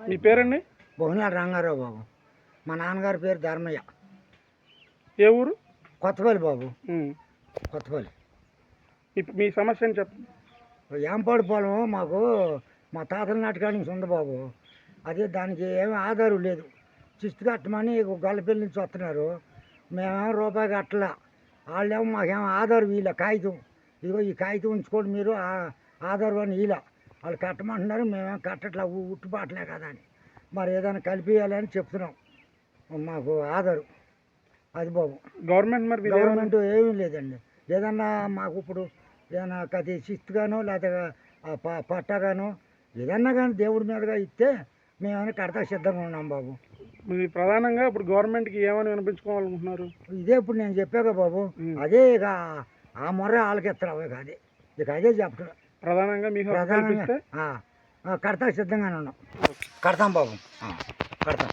మీ పేరండి? బొహనాడు రంగారావు బాబు. మా నాన్నగారి పేరు ధర్మయ్య. ఏ ఊరు? కొత్తపల్లి బాబు, కొత్తపల్లి. మీ సమస్యని చెప్పండి. ఏంపాడు పొలం మాకు మా తాతల నాటికాడి నుంచి ఉంది బాబు. అదే దానికి ఏమీ ఆధారం లేదు. చిస్తు కట్టమని గొల్లపల్లి నుంచి వస్తున్నారు. మేమేమో రూపాయి కట్టలా. వాళ్ళేమో మాకేమో ఆధారం వీళ్ళ కాగితం, ఇదిగో ఈ కాగితం ఉంచుకోండి మీరు ఆధారం అని వీళ్ళ వాళ్ళు కట్టమంటున్నారు. మేమేమో కట్టట్లా, ఉట్టుబాట్లే కదా అని. మరి ఏదైనా కలిపియాలని చెప్తున్నాం. మాకు ఆధారం అది బాబు. గవర్నమెంట్ ఏమీ లేదండి. ఏదన్నా మాకు ఇప్పుడు ఏదైనా కది చిస్తుగానో లేకపోతే పట్టగానో ఏదన్నా కానీ దేవుడి మీదుగా ఇస్తే మేమైనా కడతా సిద్ధంగా ఉన్నాం బాబు. ప్రధానంగా ఇప్పుడు గవర్నమెంట్కి ఏమని వినిపించుకోవాలనుకుంటున్నారు? ఇదే ఇప్పుడు నేను చెప్పాక బాబు, అదే ఇక ఆ మొర్ర వాళ్ళకి ఎత్తరావు. ఇక అదే చెప్పడం ప్రధానంగా కడతా సిద్ధంగానే ఉన్నాం. కడతాం బాబు, కడతాం.